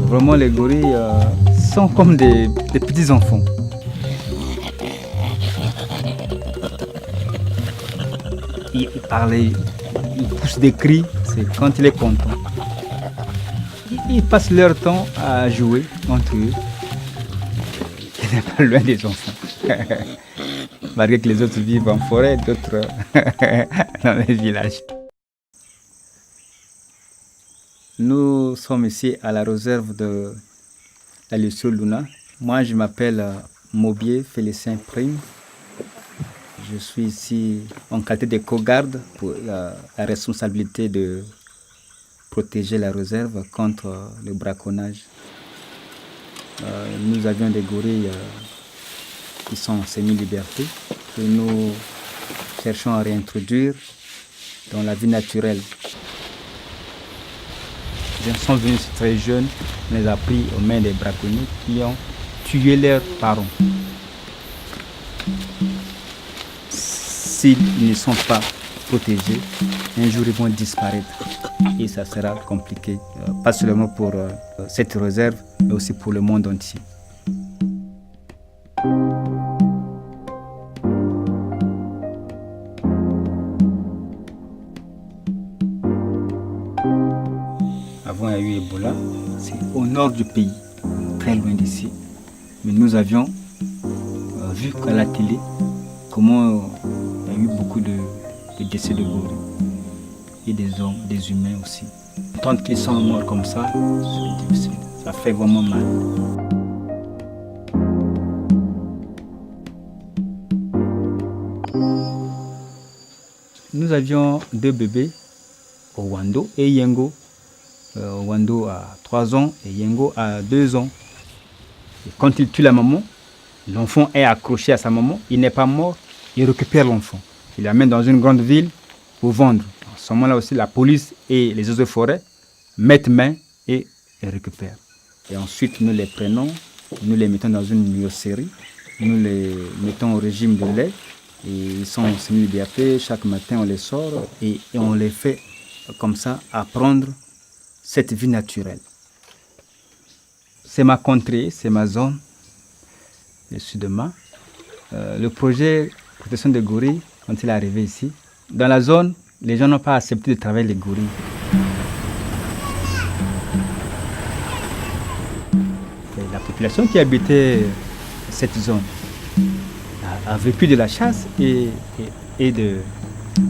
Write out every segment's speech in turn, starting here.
Vraiment, les gorilles sont comme des petits enfants. Il parle, il pousse des cris, c'est quand il est content. Ils passent leur temps à jouer entre eux. Il n'est pas loin des enfants. Malgré que les autres vivent en forêt, d'autres dans les villages. Nous sommes ici à la réserve de la Lucio Luna. Moi, je m'appelle Mobier Félicien Prime. Je suis ici en qualité de co-garde pour la responsabilité de protéger la réserve contre le braconnage. Nous avions des gorilles qui sont en semi-liberté que nous cherchons à réintroduire dans la vie naturelle. Ils sont venus très jeunes, on les a pris aux mains des braconniers qui ont tué leurs parents. S'ils ne sont pas protégés, un jour ils vont disparaître et ça sera compliqué, pas seulement pour cette réserve, mais aussi pour le monde entier. Avant, il y a eu Ebola, c'est au nord du pays, très loin d'ici. Mais nous avions vu à la télé comment il y a eu beaucoup de décès de gorilles et des hommes, des humains aussi. Tant qu'ils sont morts comme ça, c'est difficile, ça fait vraiment mal. Nous avions 2 bébés, Owando et Yengo. Owando a 3 ans et Yengo a 2 ans. Et quand il tue la maman, l'enfant est accroché à sa maman, il n'est pas mort, il récupère l'enfant. Il l'amène dans une grande ville pour vendre. À ce moment-là aussi, la police et les eaux de forêt mettent main et les récupèrent. Et ensuite, nous les prenons, nous les mettons dans une nurserie, nous les mettons au régime de lait. Et ils sont en semi-liberté, chaque matin on les sort et on les fait comme ça apprendre cette vie naturelle. C'est ma contrée, c'est ma zone, le Sud-Ma. Le projet protection des gorilles, quand il est arrivé ici, dans la zone, les gens n'ont pas accepté de travailler les gorilles. Et la population qui habitait cette zone a vécu de la chasse et de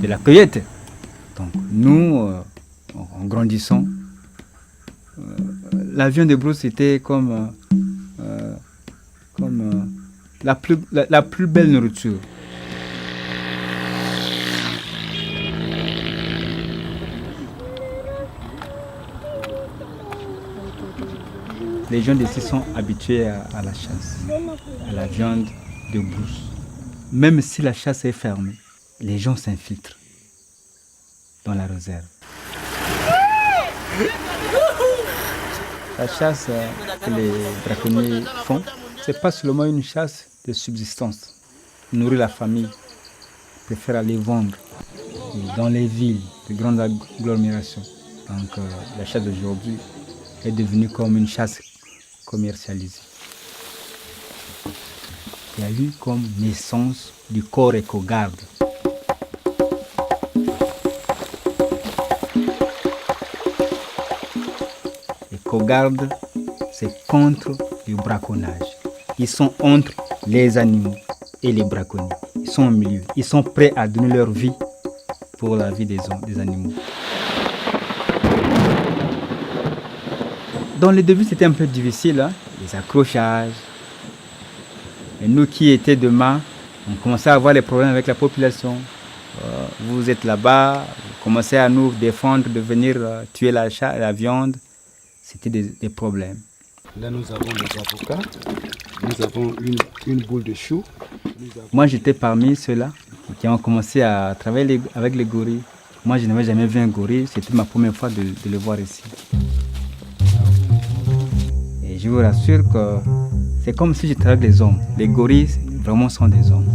la cueillette. Donc nous, en grandissant, la viande de brousse était comme la plus belle nourriture. Les gens d'ici sont habitués à la chasse, à la viande de brousse. Même si la chasse est fermée, les gens s'infiltrent dans la réserve. La chasse que les braconniers font, ce n'est pas seulement une chasse de subsistance. Nourrir la famille, préfèrent aller vendre dans les villes, de grandes agglomérations. Donc la chasse d'aujourd'hui est devenue comme une chasse commercialisée. Il y a eu comme naissance du corps éco-garde. Éco-garde, c'est contre le braconnage. Ils sont entre les animaux et les braconniers. Ils sont au milieu. Ils sont prêts à donner leur vie pour la vie des animaux. Dans le début, c'était un peu difficile, hein? Les accrochages. Et nous qui étions demain, on commençait à avoir les problèmes avec la population. Vous êtes là-bas, vous commencez à nous défendre de venir tuer la viande. C'était des problèmes. Là, nous avons des avocats, nous avons une boule de chou. Moi, j'étais parmi ceux-là qui ont commencé à travailler avec les gorilles. Moi, je n'avais jamais vu un gorille, c'était ma première fois de le voir ici. Et je vous rassure que c'est comme si je travaillais avec des hommes. Les gorilles, vraiment, sont des hommes.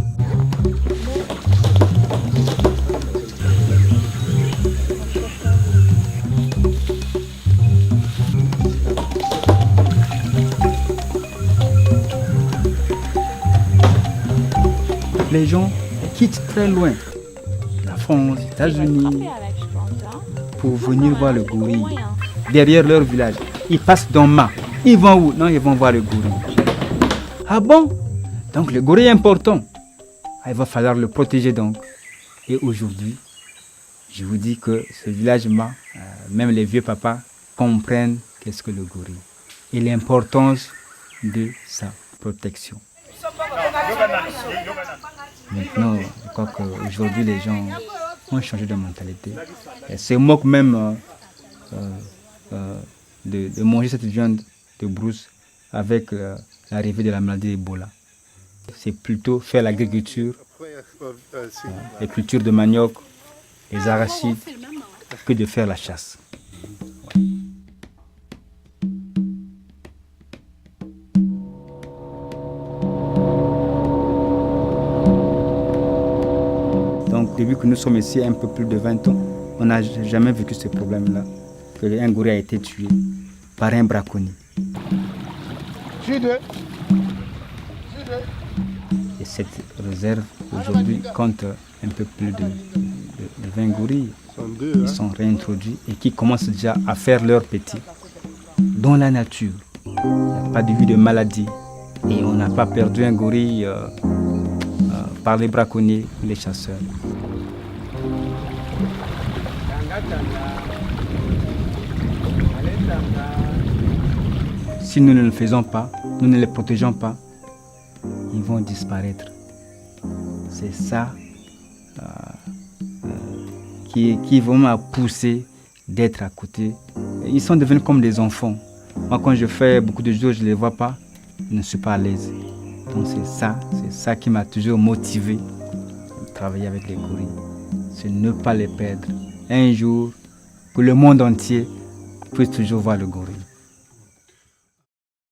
Les gens quittent très loin, la France, les États-Unis, pour venir voir le gorille derrière leur village. Ils passent dans Ma. Ils vont où? Non, ils vont voir le gorille. Ah bon? Donc le gorille est important. Ah, il va falloir le protéger donc. Et aujourd'hui, je vous dis que ce village Ma, même les vieux papas comprennent qu'est-ce que le gorille et l'importance de sa protection. Maintenant, je crois qu'aujourd'hui, les gens ont changé de mentalité. Ils se moquent même de manger cette viande de brousse avec l'arrivée de la maladie d'Ebola. C'est plutôt faire l'agriculture, les cultures de manioc, les arachides, que de faire la chasse. Donc, depuis que nous sommes ici, un peu plus de 20 ans, on n'a jamais vécu ce problème-là, qu'un gorille a été tué par un braconnier. Et cette réserve, aujourd'hui, compte un peu plus de 20 gorilles. Ils sont réintroduits et qui commencent déjà à faire leurs petits dans la nature. Il n'y a pas de vue de maladie et on n'a pas perdu un gorille par les braconniers ou les chasseurs. Si nous ne le faisons pas, nous ne les protégeons pas, ils vont disparaître. C'est ça qui vont me pousser d'être à côté. Ils sont devenus comme des enfants. Moi, quand je fais beaucoup de jours, je ne les vois pas, je ne suis pas à l'aise. Donc c'est ça qui m'a toujours motivé à travailler avec les gorilles. C'est ne pas les perdre. Un jour, que le monde entier puisse toujours voir le gorille.